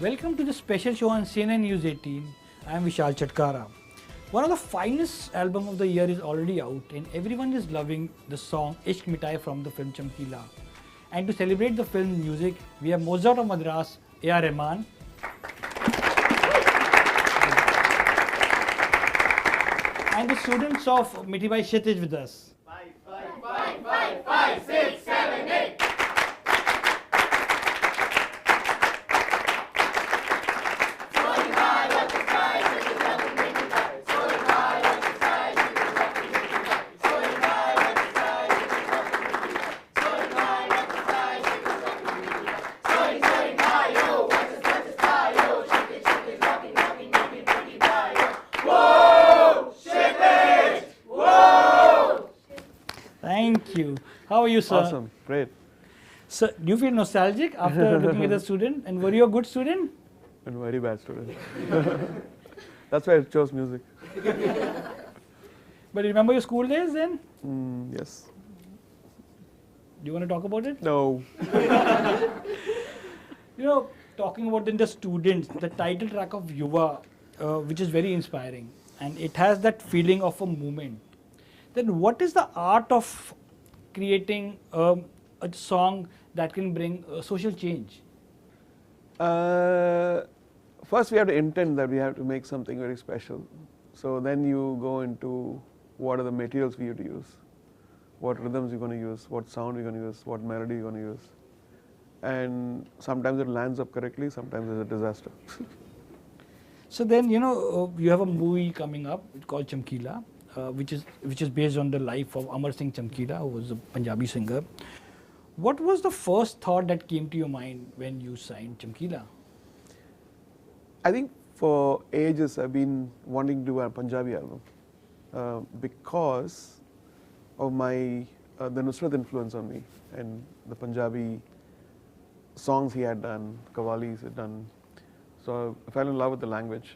Welcome to the special show on CNN News 18. I am Vishal Chatkara. One of the finest album of the year is already out and everyone is loving the song Ishq Mitai from the film Chamkila. And to celebrate the film music, we have Mozart of Madras, AR Rahman. And the students of Mithibai Kshitij with us. 5, 6, 7, 8. Thank you. How are you, sir? Awesome, great. So, do you feel nostalgic after looking at the student? And were you a good student? And very bad student. That's why I chose music. But you remember your school days then? Yes. Do you want to talk about it? No. You know, talking about the students, the title track of Yuva, which is very inspiring, and it has that feeling of a movement. Then what is the art of creating a song that can bring social change? First we have to intend that we have to make something very special. So then you go into what are the materials we have to use, what rhythms you're going to use, what sound you're going to use, what melody you're going to use. And sometimes it lands up correctly, sometimes it's a disaster. So then, you know, you have a movie coming up called Chamkila, which is based on the life of Amar Singh Chamkila, who was a Punjabi singer. What was the first thought that came to your mind when you signed Chamkila? I think for ages I've been wanting to do a Punjabi album because of my the Nusrat influence on me and the Punjabi songs he had done, qawwalis he had done. So I fell in love with the language.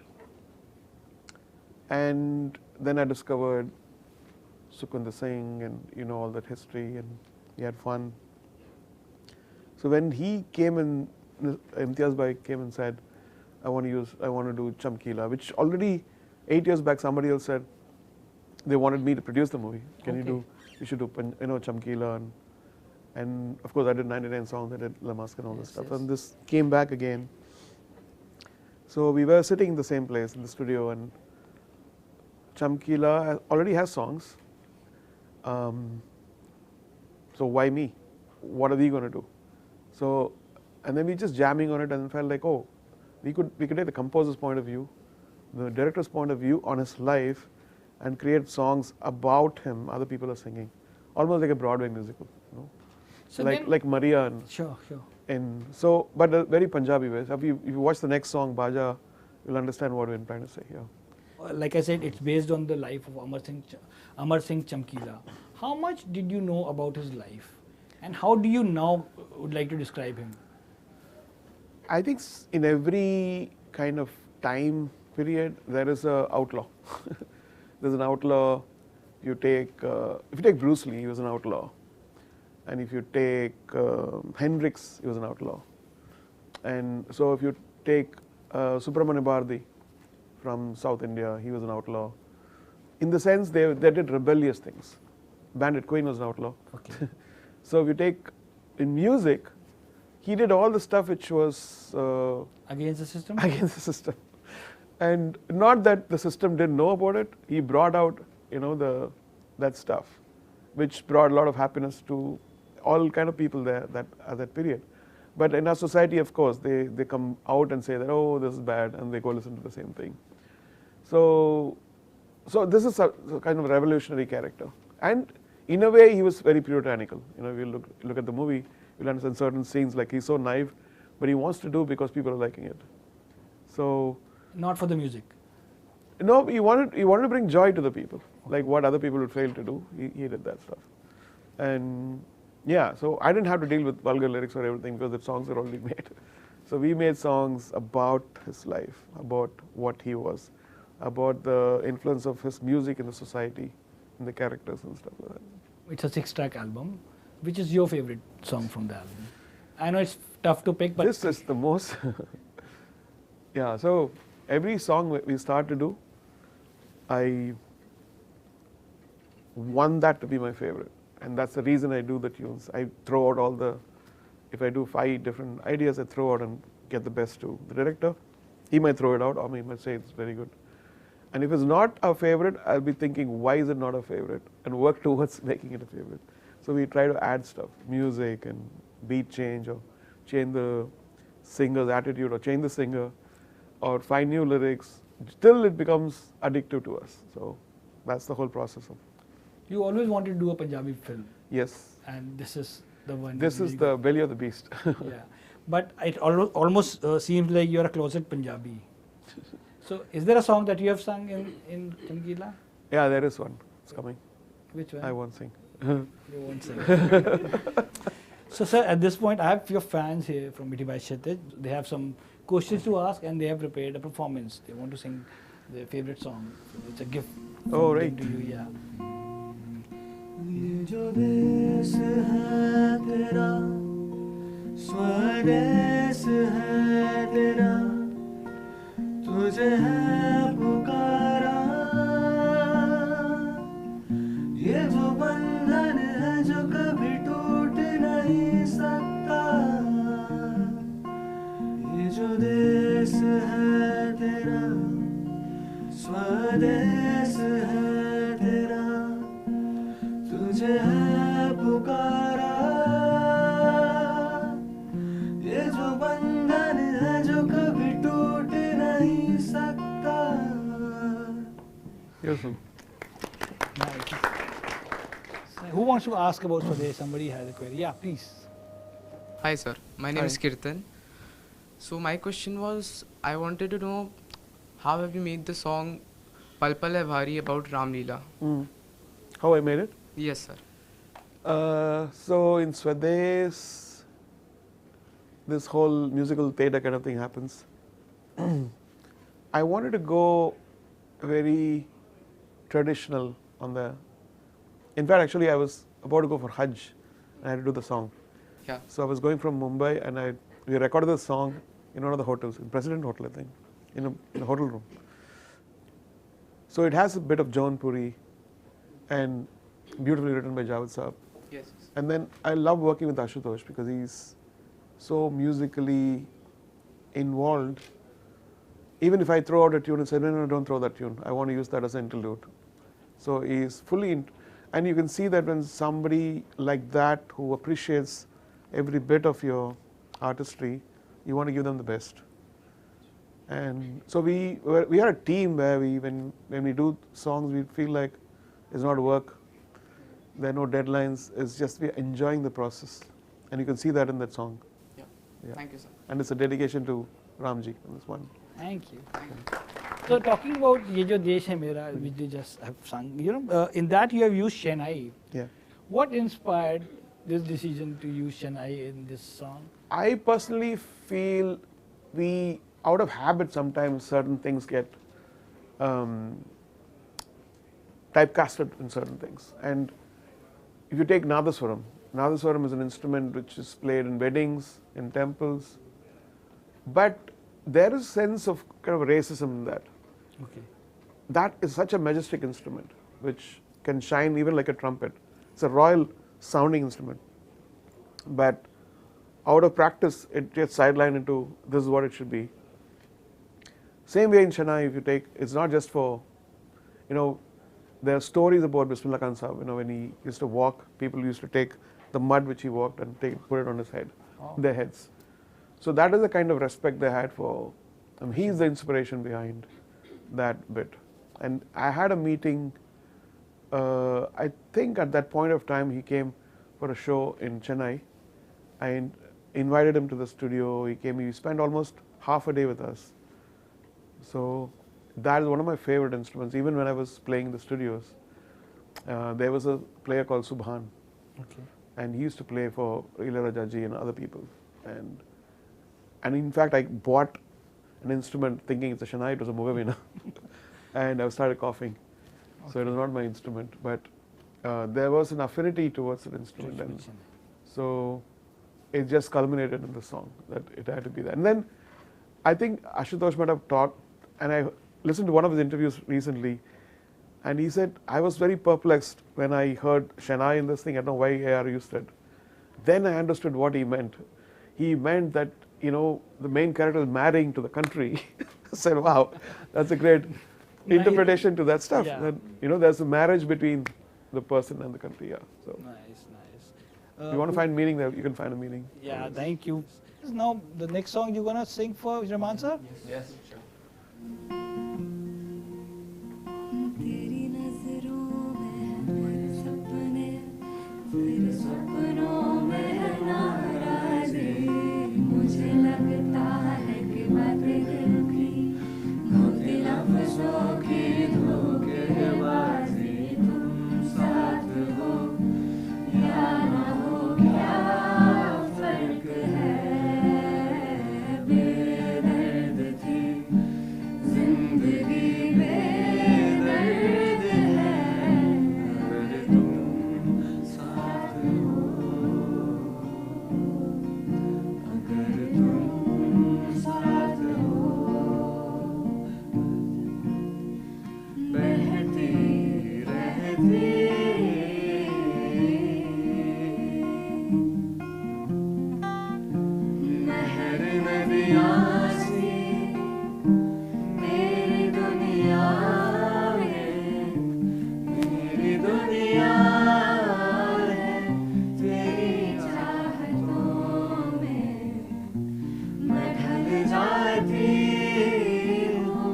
And then I discovered Sukhwinder Singh and you know all that history, and we had fun. So when he came in, Imtiaz bhai came and said, I want to do Chamkila, which already 8 years back somebody else said they wanted me to produce the movie. You should do Chamkila, and of course I did 99 songs, I did La Mask and all this stuff, yes. and this came back again. So we were sitting in the same place in the studio, and Chamkila already has songs. So why me? What are we going to do? So, and then we just jamming on it and felt like, oh, we could take the composer's point of view, the director's point of view on his life, and create songs about him. Other people are singing, almost like a Broadway musical, you know, So like Maria and. Sure. And so, but a very Punjabi way. So if you watch the next song, Baja, you'll understand what we're trying to say here. Like I said, it's based on the life of Amar Singh Chamkila. How much did you know about his life? And how do you now would like to describe him? I think in every kind of time period, there is an outlaw. There's an outlaw. If you take Bruce Lee, he was an outlaw. And if you take Hendrix, he was an outlaw. And so if you take Subramanya Bharati from South India, he was an outlaw. In the sense they did rebellious things. Bandit Queen was an outlaw. Okay. So if you take in music, he did all the stuff which was Against the system? against the system. And not that the system didn't know about it, he brought out, you know, that stuff, which brought a lot of happiness to all kind of people there at that period. But in our society, of course, they come out and say that, oh, this is bad, and they go listen to the same thing. So this is a kind of revolutionary character. And in a way, he was very puritanical. You know, if you look at the movie, you'll understand certain scenes, like he's so naive, but he wants to do because people are liking it. So Not for the music. no, he wanted to bring joy to the people, like what other people would fail to do. He did that stuff. And yeah, so I didn't have to deal with vulgar lyrics or everything because the songs are already made. So we made songs about his life, about what he was, about the influence of his music in the society, in the characters and stuff like that. It's a 6-track album. Which is your favorite song from the album? I know it's tough to pick, but This is the most Yeah, so every song we start to do, I want that to be my favorite. And that's the reason I do the tunes. I throw out all the, if I do 5 different ideas, I throw out and get the best to the director. He might throw it out, or he might say it's very good. And if it's not our favorite, I'll be thinking, why is it not a favorite? And work towards making it a favorite. So we try to add stuff, music and beat change, or change the singer's attitude, or change the singer, or find new lyrics, till it becomes addictive to us. So that's the whole process of. You always wanted to do a Punjabi film, Yes. and this is the one. This is the belly of the beast. Yeah, but it almost seems like you're a closet Punjabi. So, is there a song that you have sung in Chamkila? Yeah, there is one. It's coming. Which one? I won't sing. You won't sing. So, sir, at this point, I have your fans here from Miti Bhai Kshitij. They have some questions to ask, and they have prepared a performance. They want to sing their favorite song. So it's a gift. Oh, right. To you, yeah. ये जो देश है तेरा स्वदेश है तेरा तुझे है पुकारा ये जो बंधन है जो कभी टूट नहीं सकता ये जो देश है तेरा स्वदेश है तेरा तुझे है पुकारा ये जो बंधन है जो कभी टूट नहीं सकता. Beautiful. Nice. So who wants to ask about Swadesh? Somebody has a query. Yeah, please. Hi sir, my name Hi. is Kirtan. So my question was, I wanted to know how have you made the song Pal Pal Hai Bhari about Ram Leela? How I made it? Yes sir. So in Swadesh, this whole musical theatre kind of thing happens. I wanted to go very traditional on the. In fact, actually, I was about to go for Hajj, and I had to do the song. Yeah. So I was going from Mumbai, and we recorded the song in one of the hotels, in President Hotel, I think, in a hotel room. So it has a bit of Jaunpuri, and beautifully written by Javed Saab. Yes. And then I love working with Ashutosh because he's so musically involved. Even if I throw out a tune and say, no, don't throw that tune. I want to use that as an interlude. So he's fully, and you can see that when somebody like that who appreciates every bit of your artistry, you want to give them the best. And so we are a team where when we do songs, we feel like it's not work. There are no deadlines. It's just we're enjoying the process, and you can see that in that song. Yeah. Yeah. Thank you sir. And it's a dedication to Ramji on this one. Thank you. So talking about Ye Jo Desh Hai Mera, which they just have sung, in that you have used Shehnai. Yeah. What inspired this decision to use Shehnai in this song? I personally feel we, out of habit, sometimes certain things get typecasted in certain things. And if you take Nadaswaram, Nadaswaram is an instrument which is played in weddings, in temples, but there is a sense of kind of racism in that. Okay. That is such a majestic instrument which can shine even like a trumpet. It's a royal sounding instrument. But out of practice, it gets sidelined into this is what it should be. Same way in Shehnai, if you take, it's not just for, there are stories about Bismillah Khan Sahib, when he used to walk, people used to take the mud which he walked and put it on his head, their heads. So that is the kind of respect they had for, he's the inspiration behind that bit. And I had a meeting, I think at that point of time he came for a show in Chennai. I invited him to the studio, he came, he spent almost half a day with us. So that is one of my favorite instruments. Even when I was playing in the studios, there was a player called Subhan. Okay. And he used to play for Ilayaraja ji and other people. And in fact, I bought an instrument thinking it's a Shehnai, it was a Mugavina. And I started coughing. Okay. So it was not my instrument. But there was an affinity towards that instrument. And so it just culminated in the song that it had to be that. And then I think Ashutosh might have taught, and I listened to one of his interviews recently, and he said, I was very perplexed when I heard Shania in this thing. I don't know why AR used it. Then I understood what he meant. He meant that, you know, the main character is marrying to the country. I said, wow, that's a great interpretation to that stuff. Yeah. That, you know, there's a marriage between the person and the country. Yeah. So Nice, nice. if you want to find meaning there, you can find a meaning. Yeah, thank you. Now, the next song you're gonna sing for Rahman sir? Yes, sure. तेरी नजरों में है मेरे सपने तेरे सपनों में है नाराज़ी मुझे लगता है कि बातें दिल की मोती लफ्ज़ों की धोखेबाजी तुम साथ हो या ना हो क्या फर्क है बेदर्द थी जिंदगी बेदर्द है अगर तुम साथ हो अगर तुम साथ हो बहती रहती नहर नदियाँ सी मेरी दुनिया में मेरी दुनिया है तेरी चाहतों में मैं ढल जाती हूँ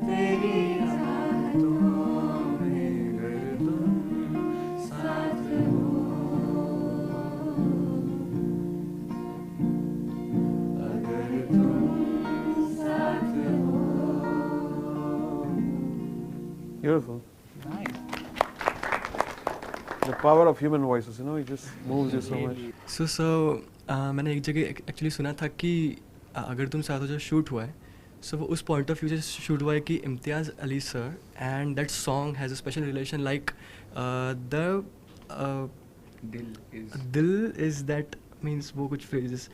तेरी चाहतों में अगर तुम साथ हो अगर तुम साथ हो Beautiful. Nice. The power of human voices, you know, it just moves you so much. सो मैंने एक जगह एक्चुअली सुना था कि अगर तुम साथ हो जो शूट हुआ है सो वो उस पॉइंट ऑफ व्यू से शूट हुआ है कि Imtiaz Ali sir and that song has a special relation like the dil is that means वो कुछ फ्रेजेस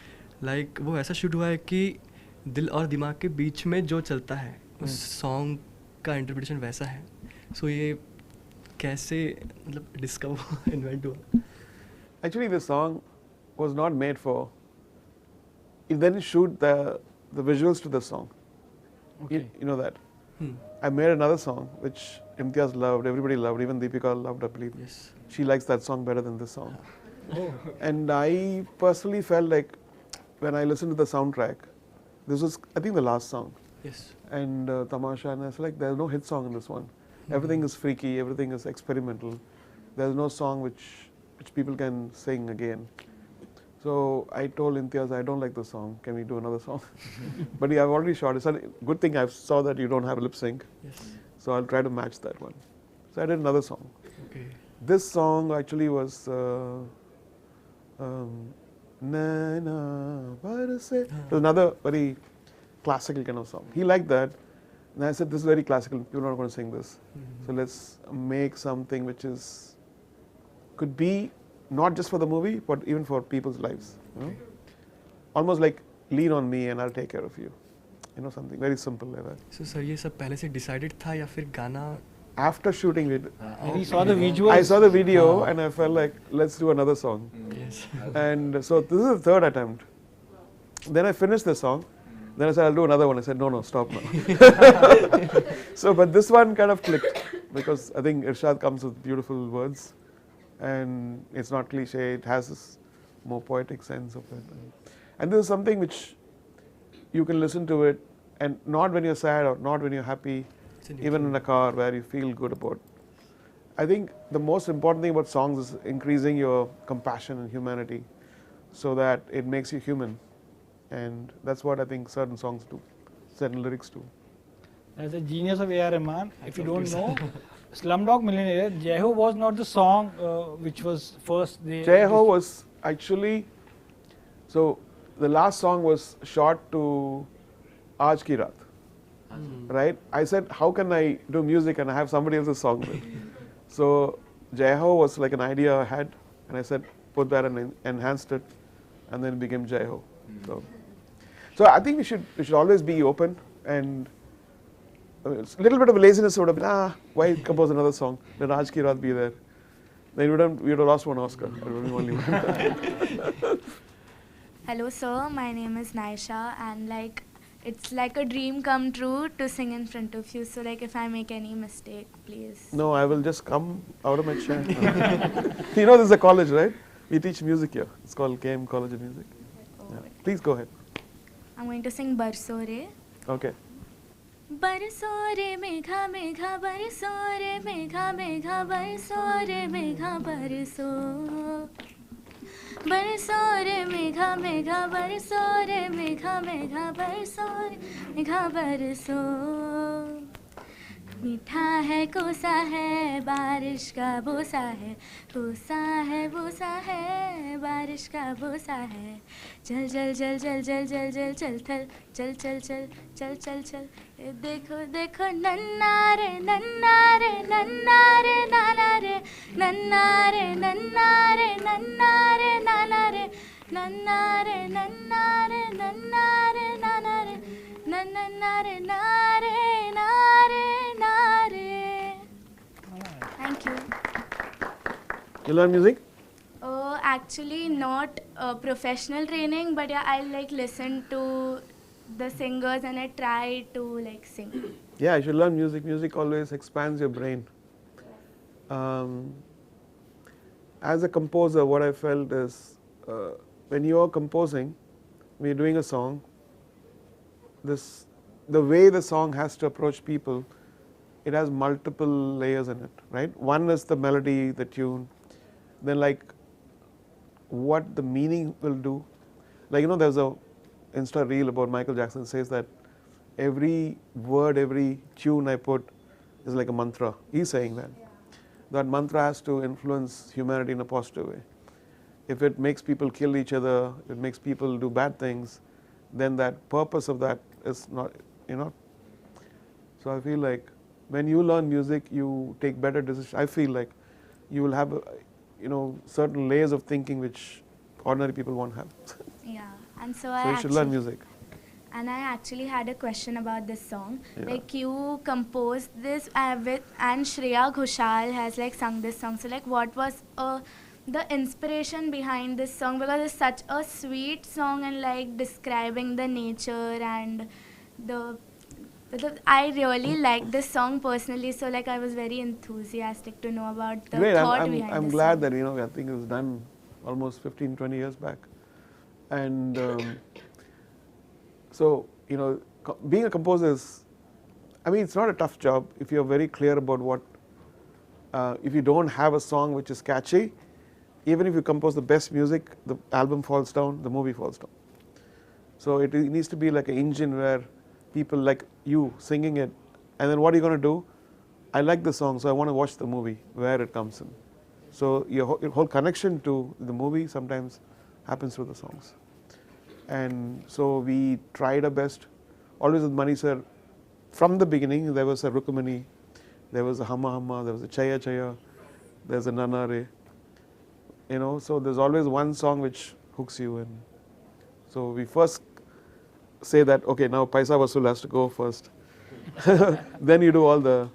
लाइक वो ऐसा शूट हुआ है कि दिल और दिमाग के बीच में जो चलता है उस सॉन्ग का इंटरप्रिटेशन वैसा है सो ये कैसे मतलब डिस्कवर इन्वेंट हुआ Actually, this song was not made for. It didn't shoot the visuals to the song. Okay. You know that. I made another song which Imtiaz loved, everybody loved, even Deepika loved, I believe. Yes She likes that song better than this song. And I personally felt like when I listened to the soundtrack, this was, I think, the last song. Yes And Tamasha, and I was like, there's no hit song in this one. Everything is freaky, everything is experimental. There's no song which people can sing again. So I told Imtiaz, I don't like the song. Can we do another song? But yeah, I've already shot. It's a good thing I saw that you don't have lip sync. Yes So I'll try to match that one. So I did another song. Okay This song actually was Naina Barse. It was another very classical kind of song. He liked that. And I said, this is very classical. You're not going to sing this. So let's make something which is could be not just for the movie, but even for people's lives. You know? Almost like lean on me and I'll take care of you. You know, something very simple like that. So sir ये सब पहले से decided था या फिर गाना After shooting it, And he saw the visuals. I saw the video and I felt like, let's do another song. Yes And so this is the third attempt. Then I finished the song. Then I said, I'll do another one. I said, no, stop now. So, but this one kind of clicked because I think Irshad comes with beautiful words and it's not cliche. It has this more poetic sense of it. And this is something which you can listen to it and not when you're sad or not when you're happy, even in a car where you feel good about. I think the most important thing about songs is increasing your compassion and humanity so that it makes you human. And that's what I think certain songs do, certain lyrics do. That's the genius of AR Rahman. If you don't know, Slumdog Millionaire, Jai Ho was not the song which was first. Jai Ho was actually, so the last song was shot to Aaj Ki Raat, right? I said, how can I do music and I have somebody else's song with? So Jai Ho was like an idea I had, and I said, put that and enhanced it, and then it became Jai Ho. So I think we should always be open, and it's a little bit of laziness would have been, why compose another song? Then Raj Ki Raat be there. Then we would have lost one Oscar. I don't only one. Hello, sir. My name is Naisha, and like it's like a dream come true to sing in front of you. So like if I make any mistake, please. No, I will just come out of my chair. You know, this is a college, right? We teach music here. It's called KM College of Music. Yeah. Please go ahead. I'm going to sing Barso Re. Okay. बरसो रे मेघा मेघा बरसो रे मेघा मेघा बरसो रे मेघा बरसो बरसो रे मेघा मेघा बरसो रे मेघा मेघा बरसो रे मेघा बरसो मीठा है कोसा है बारिश का बोसा है कोसा है बोसा है बारिश का बोसा है जल जल जल जल जल जल जल चल थल चल चल चल चल चल चल देखो देखो नन्ना रे नन्ना रे नन्ना रे नाना रे नन्ना रे नन्ना रे नन्ना रे नाना रे नन्ना रे नन्ना रे नन्ना रे नाना रे नन्ना रे नारे नारे नारे. Thank you. You learn music? Oh, actually not professional training, but yeah, I like listen to the singers and I try to like sing. Yeah, you should learn music. Music always expands your brain. As a composer, what I felt is when you are composing, when you're doing a song, the way the song has to approach people, it has multiple layers in it, right? One is the melody, the tune, then like what the meaning will do. Like, you know, there's a Insta reel about Michael Jackson says that every word, every tune I put is like a mantra. He's saying that. Yeah. That mantra has to influence humanity in a positive way. If it makes people kill each other, if it makes people do bad things, then that purpose of that is not, you know. So I feel like when you learn music, you take better decisions. I feel like you will have, you know, certain layers of thinking which ordinary people won't have. Yeah, and so So you should learn music. And I actually had a question about this song. Yeah. Like you composed this with, and Shreya Ghoshal has like sung this song. So like what was the inspiration behind this song? Because it's such a sweet song and like describing the nature and I really like this song personally. So like I was very enthusiastic to know about the Great, thought behind I'm this glad song. that, you know, I think it was done almost 15, 20 years back. And so, you know, being a composer is, I mean, it's not a tough job if you're very clear about what, if you don't have a song which is catchy, even if you compose the best music, the album falls down, the movie falls down. So it needs to be like an engine where people like you singing it, and then what are you going to do? I like the song, so I want to watch the movie, where it comes in. So your whole connection to the movie sometimes happens through the songs. And so we tried our best, always with Mani sir. From the beginning, there was a Rukumani, there was a Hama Hama, there was a Chaya Chaya, there's a Nana Re. You know, so there's always one song which hooks you in. So we first say that, okay, now Paisa Vasool has to go first. Then you do all the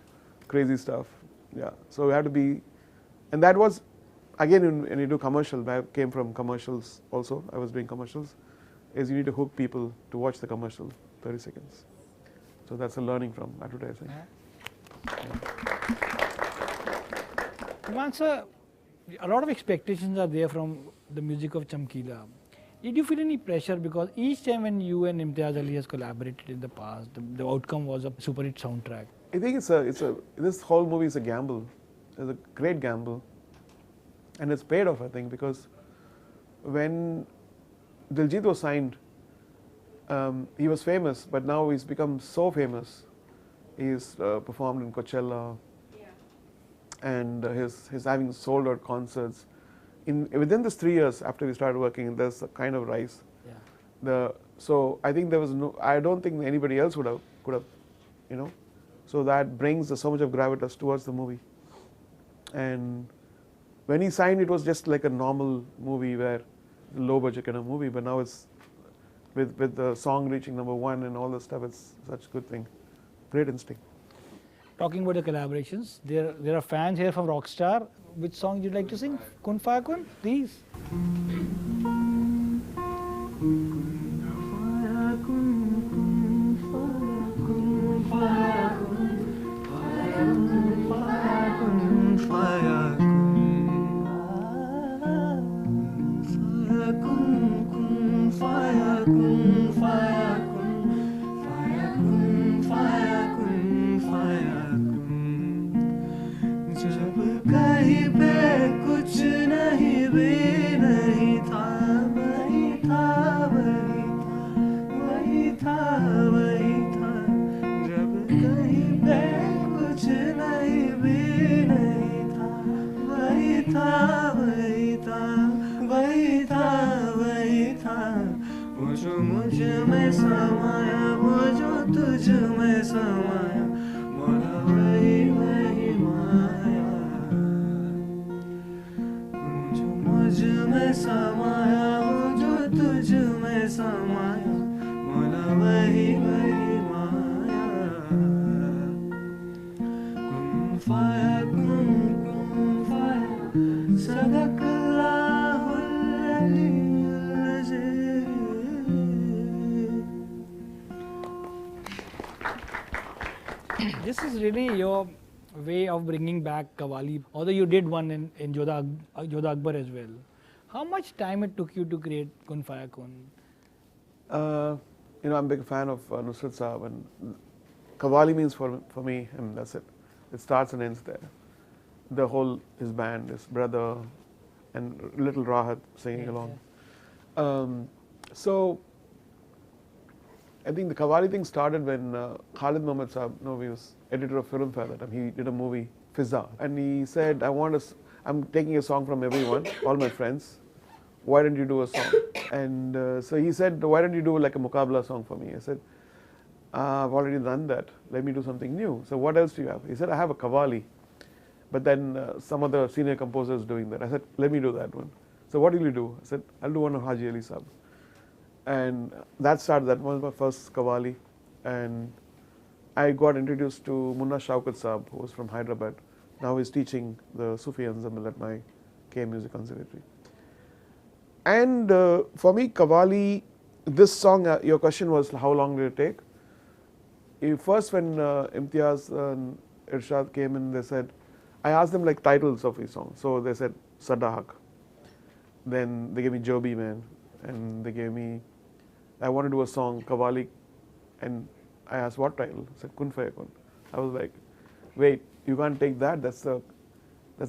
crazy stuff. Yeah, so we have to be, and that was, again, when you do commercial, I came from commercials also, I was doing commercials, is you need to hook people to watch the commercial, 30 seconds. So that's a learning from advertising. Imtiaz sir, a lot of expectations are there from the music of Chamkila. Did you feel any pressure, because each time when you and Imtiaz Ali has collaborated in the past, the outcome was a super hit soundtrack? I think this whole movie is a gamble. It's a great gamble. And it's paid off, I think, because when Diljit was signed, he was famous, but now he's become so famous. He's performed in Coachella, and he's having sold out concerts. Within this 3 years after we started working, there's a kind of rise. Yeah. So I think there was I don't think anybody else could have, you know. So that brings so much of gravitas towards the movie. And when he signed, it was just like a normal movie, where low budget kind of movie, but now it's with the song reaching #1 and all the stuff. It's such a good thing. Great instinct. Talking about the collaborations, there are fans here from Rockstar. Which song you'd like to sing? Kun Faya Kun, please. जब कहीं पे कुछ नहीं भी नहीं था, वही था वही था वही था, जब कहीं पे कुछ नहीं भी नहीं था, वही था वही था वही था वही था, वो जो मुझ में समाया, वो जो तुझ में समाया, मोला वही वही माया, जो मुझ में समाया, वो जो तुझ में समाया, मोला वही वही माया, कुन फाया कुन फाया, सदकल्लाहुल अलीयुल अज़ीम. This is really your way of bringing back Qawwali, although you did one in Jodha Akbar as well. How much time it took you to create Kun Faya Kun? You know, I'm a big fan of Nusrat Saab, and Qawwali means for me, and that's it. It starts and ends there. The whole, his band, his brother, and little Rahat singing along. So, I think the Qawwali thing started when Khalid Mohammed Saab, he was editor of Film Fair that time. He did a movie, Fizza, and he said, I'm taking a song from everyone, all my friends. Why don't you do a song? And so he said, why don't you do like a Muqabla song for me? I said, I've already done that. Let me do something new. So what else do you have? He said, I have a Qawwali. But then some other senior composers doing that. I said, let me do that one. So what will you do? I said, I'll do one of Haji Ali Saab. And that was my first Qawwali. And I got introduced to Munna Shaukat Saab, who was from Hyderabad. Now he's teaching the Sufi ensemble at my K Music Conservatory. And for me, Qawwali, this song, your question was how long did it take? First when Imtiaz and Irshad came in, they said, I asked them like titles of each song. So they said Sadaq. Then they gave me Jobi Man. And they gave me, I want to do a song, Qawwali. And I asked what title? I said Kun Faya Kun. I was like, wait, you can't take that. That's the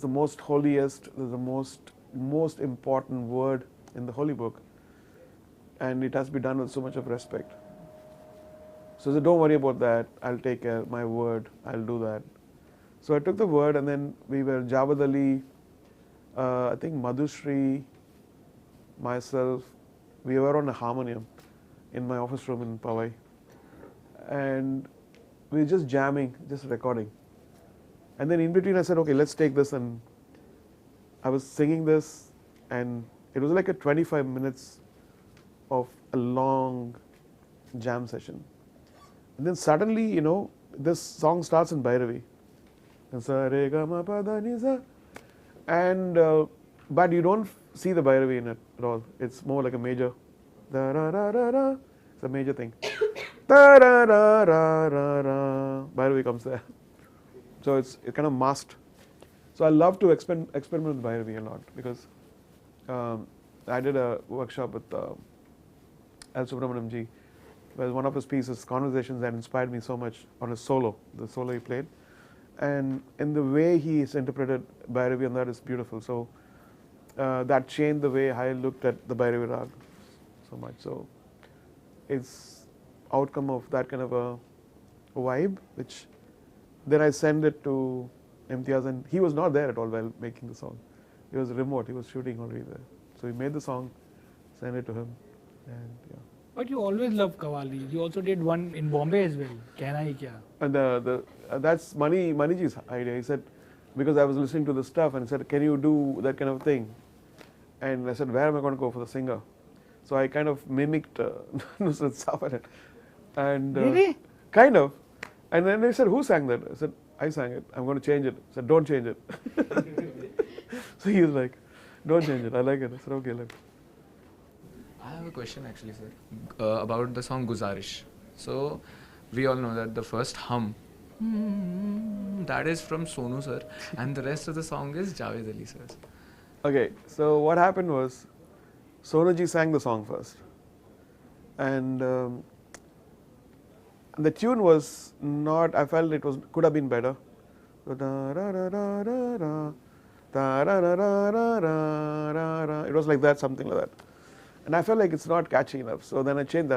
most holiest, that's the most important word in the holy book. And it has to be done with so much of respect. So I said, don't worry about that. I'll take care, my word, I'll do that. So I took the word, and then we were Jawad Ali, I think Madhushri, myself, we were on a harmonium in my office room in Powai. And we were just jamming, just recording. And then in between I said, okay, let's take this, and I was singing this, and it was like a 25 minutes of a long jam session. And then suddenly, this song starts in Bhairavi. And but you don't see the Bhairavi in it at all. It's more like a major. It's a major thing. Bhairavi comes there. So it's kind of masked. So I love to experiment with Bhairavi a lot, because I did a workshop with L. Subramaniam ji, where one of his pieces, Conversations, that inspired me so much on his solo, the solo he played. And in the way he's interpreted Bhairavi, and that is beautiful. So that changed the way I looked at the Bhairavi Rag so much. So it's outcome of that kind of a vibe, which then I send it to Imtiaz, and he was not there at all while making the song. He was remote, he was shooting already there. So we made the song, sent it to him, and yeah. But you always loved Qawwali. You also did one in Bombay as well. Kehna Hi Kya. And that's Maniji's idea. He said, because I was listening to the stuff, and he said, can you do that kind of thing? And I said, where am I going to go for the singer? So I kind of mimicked Nusrat Sawan and Really? kind of. And then they said, "Who sang that?" I said, "I sang it. I'm going to change it." I said, "Don't change it." So he was like, "Don't change it. I like it." I said, "Okay, let." I have a question actually, sir, about the song Guzarish. So, we all know that the first hum, that is from Sonu sir, and the rest of the song is Javed Ali sir. Okay, so what happened was, Sonaji sang the song first, and the tune was not. I felt it was could have been better. It was like that, something like that, and I felt like it's not catchy enough. So then I changed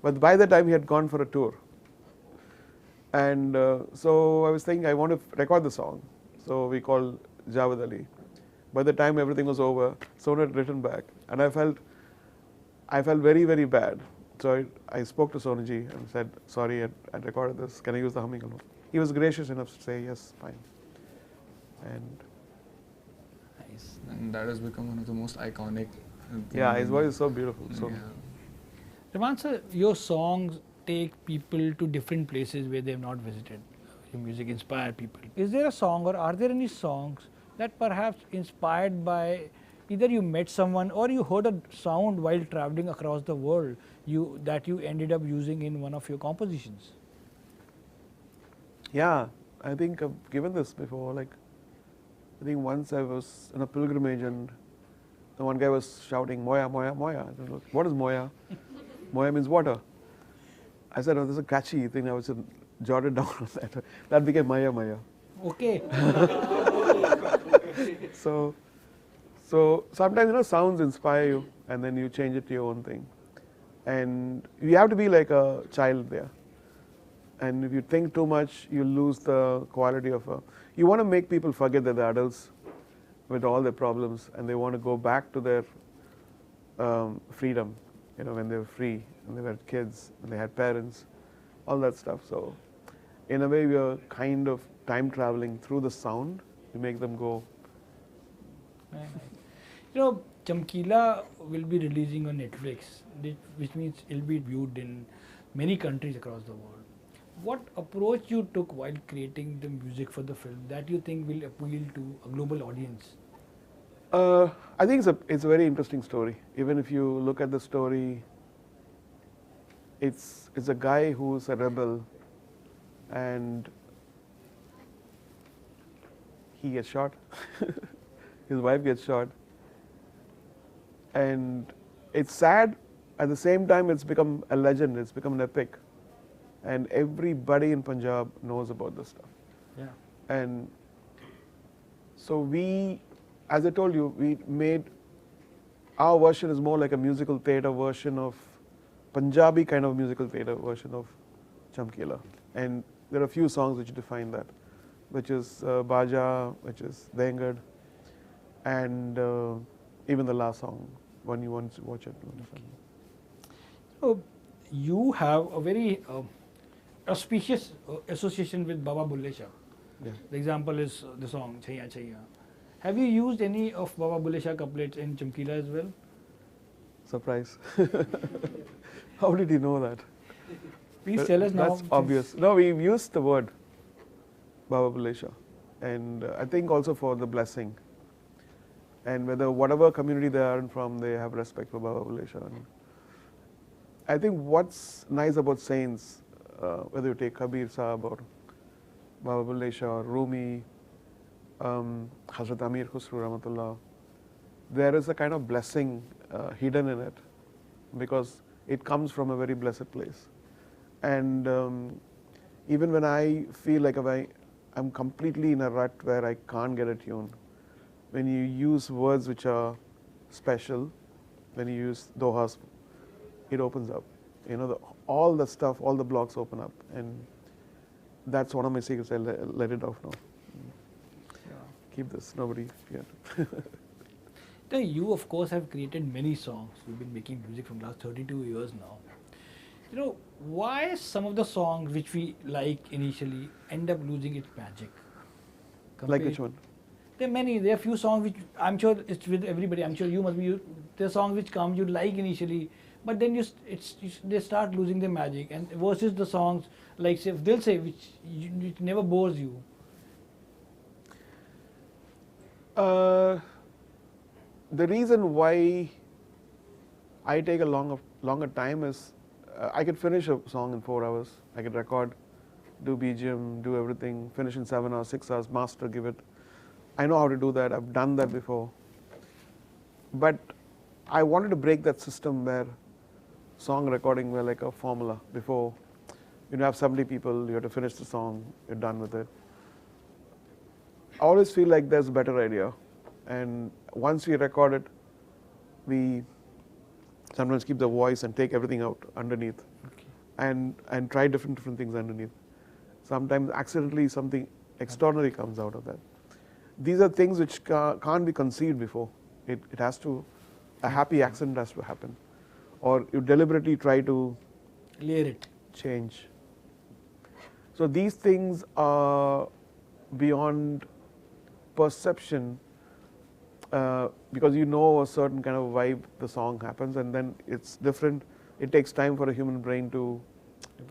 but by the time he had gone for a tour, and so I was thinking I want to record the song. So we called Javed Ali. By the time everything was over, Sonu had written back, and I felt very, very bad. So I spoke to Sonuji and said, "Sorry, I recorded this. Can I use the humming alone?" He was gracious enough to say, "Yes, fine." And Nice. And that has become one of the most iconic. yeah, his voice is so beautiful. So Yeah. Rahman sir, your songs take people to different places where they have not visited. Your music inspire people. Is there a song or are there any songs that perhaps inspired by either you met someone or you heard a sound while traveling across the world that you ended up using in one of your compositions? yeah, I think I've given this before. Like, I think once I was in a pilgrimage and the one guy was shouting, "Moya, Moya, Moya." I don't know, what is Moya? Moya means water. I said, "Oh, this is a catchy thing." I was jotted down on that. That became Maya, Maya. Okay. So sometimes sounds inspire you, and then you change it to your own thing. And you have to be like a child there. And if you think too much, you lose the quality of you want to make people forget that they're adults with all their problems, and they want to go back to their freedom. When they were free, and they were kids, and they had parents, all that stuff. So, in a way, we are kind of time traveling through the sound to make them go. Chamkila will be releasing on Netflix, which means it'll be viewed in many countries across the world. What approach you took while creating the music for the film that you think will appeal to a global audience? I think it's a very interesting story. Even if you look at the story, it's a guy who's a rebel, and he gets shot. His wife gets shot, and it's sad. At the same time, it's become a legend. It's become an epic, and everybody in Punjab knows about this stuff. Yeah. And so we, as I told you, we made our version is more like a musical theatre version of Punjabi kind of musical theatre version of Chamkila. And there are a few songs which define that, which is Baja, which is Dengad, and even the last song, When You Want to Watch It. So you have a very auspicious association with Baba Bulle Shah. Yeah. The example is the song Chaiya Chaiya. Have you used any of Baba Bulle Shah couplets in Chamkila as well? Surprise. How did you know that? Please tell us now. That's obvious. No, we've used the word Baba Bulle Shah, and I think also for the blessing. And whatever community they are from, they have respect for Baba Bulle Shah. And I think what's nice about saints, whether you take Kabir Sahab or Baba Bulle Shah or Rumi, Hazrat Amir Khusru Rahmatullah, there is a kind of blessing hidden in it, because it comes from a very blessed place. And even when I feel like I'm completely in a rut where I can't get a tune, when you use words which are special, when you use dohas, it opens up. All the stuff, all the blocks open up, and that's one of my secrets. I let it off now. Keep this. Nobody forget. Now, you of course have created many songs. You've been making music from last 32 years now. Why some of the songs which we like initially end up losing its magic? Like which one? There are many. There are few songs which I'm sure it's with everybody. I'm sure you must be. There are songs which come you like initially, but then they start losing their magic. And versus the songs like say they'll say which never bores you. The reason why I take a longer time is I could finish a song in 4 hours. I could record, do BGM, do everything, finish in 7 hours, 6 hours, master, give it. I know how to do that. I've done that before. But I wanted to break that system where song recording were like a formula. Before you have 70 people, you have to finish the song, you're done with it. I always feel like there's a better idea. And once we record it, we sometimes keep the voice and take everything out underneath, and try different things underneath. Sometimes accidentally something extraordinary comes out of that. These are things which can't be conceived before. It has to, a happy accident has to happen, or you deliberately try to Layer it. change. So these things are beyond perception, because you know a certain kind of vibe the song happens, and then it's different. It takes time for a human brain to The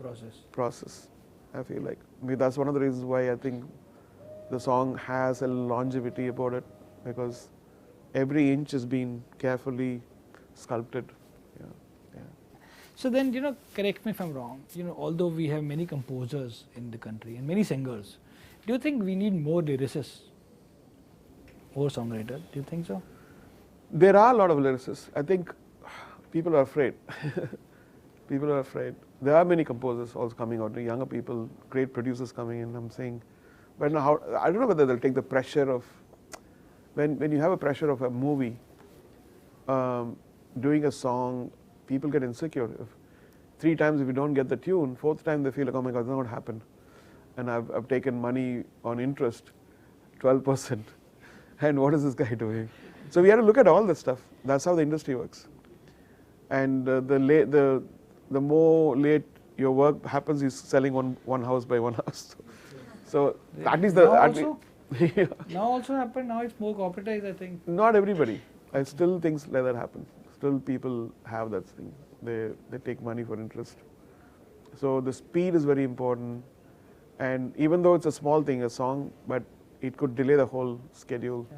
process. I feel like that's one of the reasons why I think the song has a longevity about it, because every inch has been carefully sculpted. Yeah. So then, correct me if I'm wrong, although we have many composers in the country and many singers, do you think we need more lyricists or songwriters? Do you think so? There are a lot of lyricists. I think people are afraid. People are afraid. There are many composers also coming out, younger people, great producers coming in. I'm saying, but now I don't know whether they'll take the pressure of, when you have a pressure of a movie, doing a song, people get insecure. 3 times if you don't get the tune, 4th time they feel like, oh my God, it's not going to happen. And I've taken money on interest, 12%. And what is this guy doing? So we have to look at all this stuff. That's how the industry works. And the more late your work happens, is selling one house by one house. So at least Now also happen. Now it's more corporatized, I think. Not everybody. I still things like that happen. Still people have that thing. They take money for interest. So the speed is very important. And even though it's a small thing, a song, but it could delay the whole schedule. Yeah.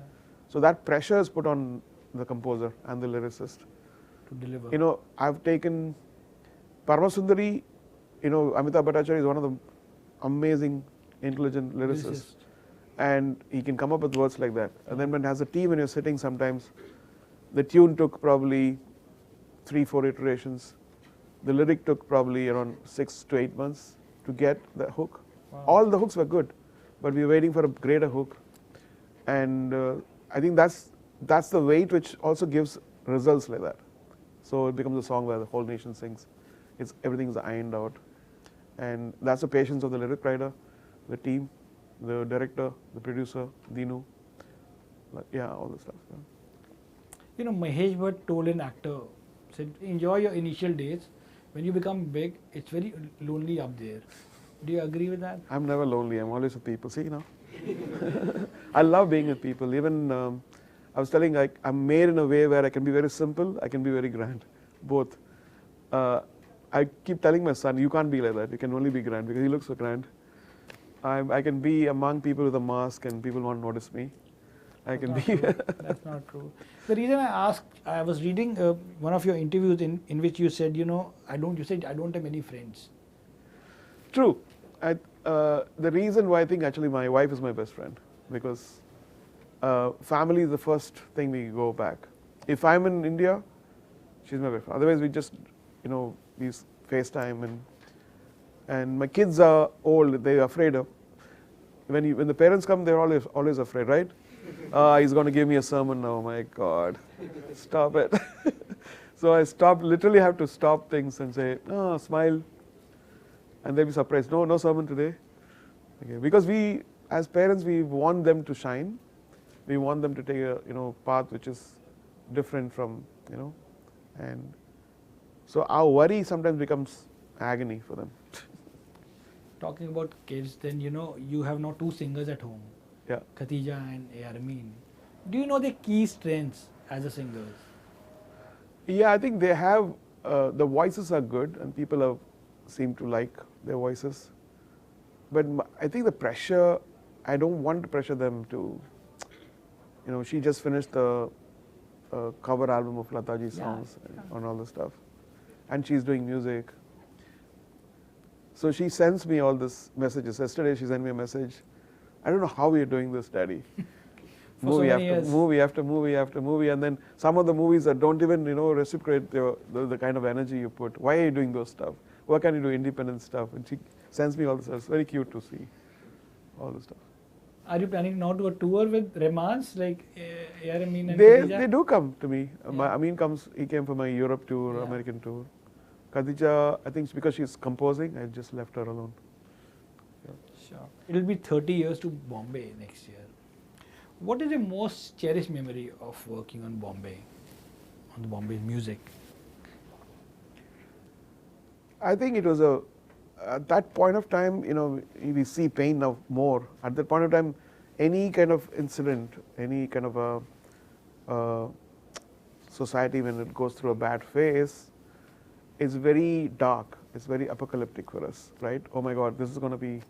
So that pressure is put on the composer and the lyricist to deliver. I've taken Paramasundari. Amitabh Bhattacharya is one of the amazing, intelligent lyricists. And he can come up with words like that. And then when as a team, when you're sitting, sometimes the tune took probably 3-4 iterations. The lyric took probably around 6 to 8 months to get the hook. Wow. All the hooks were good, but we were waiting for a greater hook. And I think that's the weight which also gives results like that. So it becomes a song where the whole nation sings. Everything's ironed out. And that's the patience of the lyric writer, the team, the director, the producer, Dinu. All the stuff. Yeah. Mahesh Bhatt told an actor, said, enjoy your initial days. When you become big, it's very lonely up there. Do you agree with that? I'm never lonely. I'm always with people. See, I love being with people. Even I was telling, I'm made in a way where I can be very simple, I can be very grand, both. I keep telling my son, you can't be like that. You can only be grand, because he looks so grand. I can be among people with a mask and people won't notice me. I can be. That's not true. The reason I asked, I was reading one of your interviews in which you said, I don't have many friends. True. The reason why I think actually my wife is my best friend, because family is the first thing we go back. If I'm in India, she's my best friend. Otherwise, we just, we FaceTime and my kids are old. They're afraid of when the parents come. They're always afraid, right? He's going to give me a sermon now. My God, stop it. So I literally have to stop things and say, smile. And they'll be surprised. No sermon today. Okay. Because we, as parents, we want them to shine. We want them to take a path which is different from, and so our worry sometimes becomes agony for them. Talking about kids, then you have now 2 singers at home. Yeah. Khatija and AR Rahman. Do you know their key strengths as a singers? Yeah, I think they have, the voices are good and people have, seem to like their voices. But I think the pressure, I don't want to pressure them to, she just finished the cover album of Lataji songs and all the stuff. And she's doing music. So she sends me all these messages. Yesterday she sent me a message. I don't know how you're doing this, Daddy. For so many years. Movie after movie after movie, and then some of the movies that don't even reciprocate the kind of energy you put. Why are you doing those stuff? Why can't you do independent stuff? And she sends me all this. It's very cute to see all this stuff. Are you planning now to a tour with Rahmans like AR Rahman and They Khatija? do come to me. Yeah. Amin comes. He came for my Europe tour, Yeah. American tour. Khadija, I think it's because she's composing, I just left her alone. Sure. It'll be 30 years to Bombay next year. What is your most cherished memory of working on Bombay, on the Bombay music? I think it was at that point of time, we see pain now more. At that point of time, any kind of incident, any kind of a society when it goes through a bad phase, is very dark. It's very apocalyptic for us, right? Oh my God, this is going to be,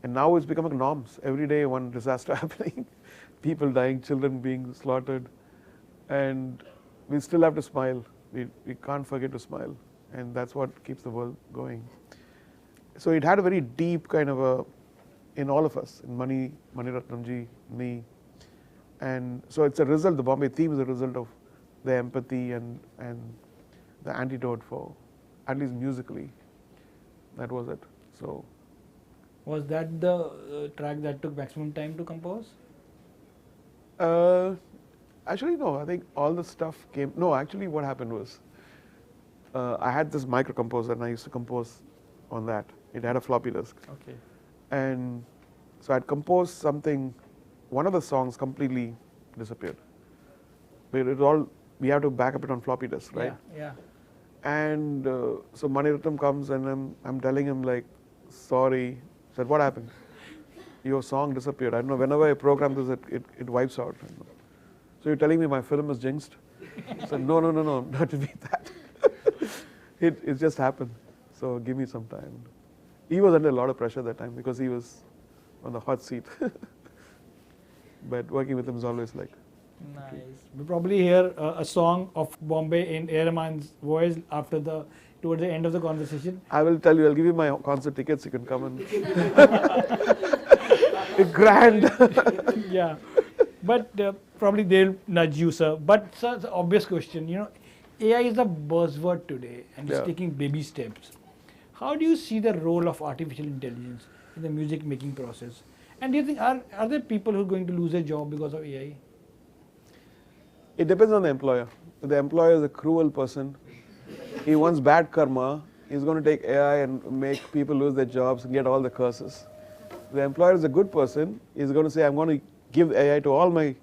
and now it's becoming norms. Every day, one disaster happening, people dying, children being slaughtered, and we still have to smile. We can't forget to smile, and that's what keeps the world going. So it had a very deep kind of in all of us, in Mani Ratnamji, me, and so it's a result. The Bombay theme is a result of the empathy and the antidote for, at least musically, that was it. So. Was that the track that took maximum time to compose? Actually, no. I think all the stuff came. No, actually, what happened was, I had this micro composer, and I used to compose on that. It had a floppy disk. Okay. And so I'd composed something. One of the songs completely disappeared. But we have to back up it on floppy disk, right? Yeah. And so Mani Ratnam comes, and I'm telling him like, sorry. I said, what happened? Your song disappeared. I don't know, whenever I program this, it wipes out. So you're telling me my film is jinxed? I said, no, not to be that. It just happened. So give me some time. He was under a lot of pressure that time because he was on the hot seat. But working with him is always like. Nice. We'll probably hear a song of Bombay in AR Rahman's voice towards the end of the conversation. I will tell you, I'll give you my concert tickets, you can come and grand. Yeah, but probably they'll nudge you, sir. But sir, the obvious question, AI is a buzzword today and it's taking baby steps. How do you see the role of artificial intelligence in the music making process? And do you think, are there people who are going to lose their job because of AI? It depends on the employer. If the employer is a cruel person, he wants bad karma, he's going to take AI and make people lose their jobs and get all the curses. If the employer is a good person, he's going to say, I'm going to give AI to all my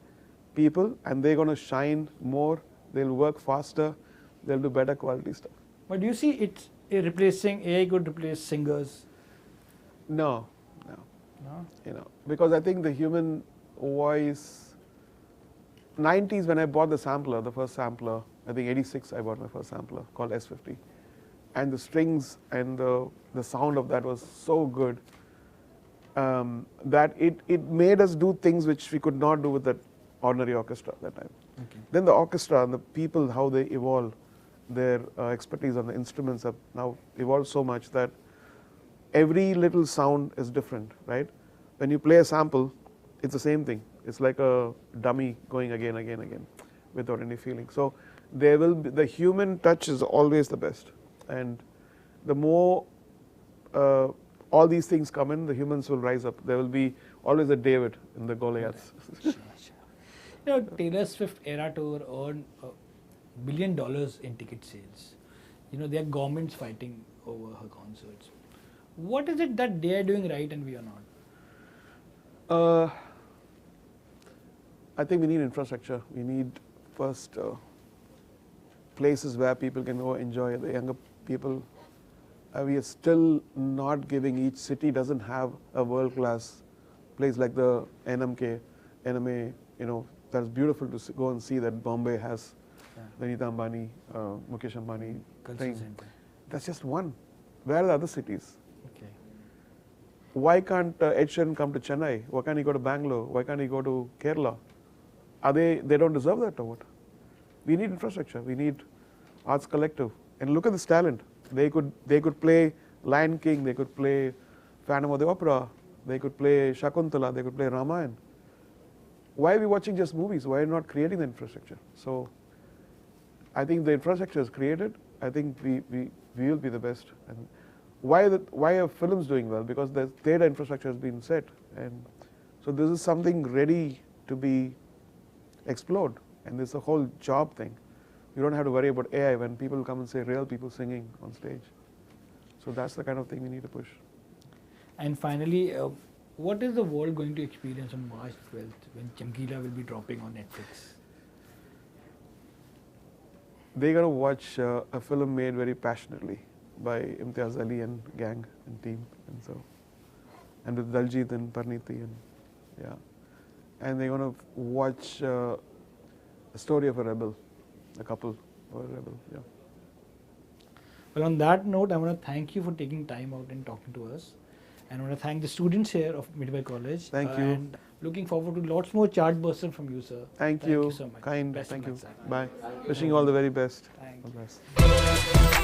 people and they're going to shine more, they'll work faster, they'll do better quality stuff. But do you see it's replacing, AI could replace singers? No. No? Because I think the human voice, 90s when I bought the sampler, the first sampler, I think 86 I bought my first sampler called S50. And the strings and the sound of that was so good that it made us do things which we could not do with that ordinary orchestra at that time. Okay. Then the orchestra and the people, how they evolve, their expertise on the instruments have now evolved so much that every little sound is different, right? When you play a sample, it's the same thing. It's like a dummy going again, without any feeling. So there will be, the human touch is always the best. And the more all these things come in, the humans will rise up. There will be always a David in the Goliaths. Sure. Taylor Swift Era Tour earned $1 billion in ticket sales. There are governments fighting over her concerts. What is it that they are doing right and we are not? I think we need infrastructure. We need first places where people can go enjoy, the younger people. We are still not giving, each city doesn't have a world-class place like the NMA, that's beautiful to go and see that Bombay has the Nita Ambani, Mukesh Ambani Cultural thing. center. That's just one. Where are the other cities? Okay. Why can't Ed Sheeran come to Chennai? Why can't he go to Bangalore? Why can't he go to Kerala? They don't deserve that or what? We need infrastructure. We need Arts Collective. And look at this talent. They could play Lion King. They could play Phantom of the Opera. They could play Shakuntala. They could play Ramayana. Why are we watching just movies? Why are we not creating the infrastructure? So I think the infrastructure is created. I think we will be the best. And why are films doing well? Because the theatre infrastructure has been set. And so this is something ready to be explored. And this is a whole job thing. You don't have to worry about AI when people come and say real people singing on stage. So that's the kind of thing we need to push. And finally, what is the world going to experience on March 12th when Chamkila will be dropping on Netflix? They're going to watch a film made very passionately by Imtiaz Ali and gang and team, and with Daljit and Parneeti, and they're going to watch a story of a rebel, a couple or a rebel. Yeah. Well, on that note, I want to thank you for taking time out and talking to us. And I want to thank the students here of Midway College. Thank you. And looking forward to lots more chart bursts from you, sir. Thank you so much. Kind. Best of Thank you. luck, sir. Bye. Wishing you all the very best. Thank All you. the best.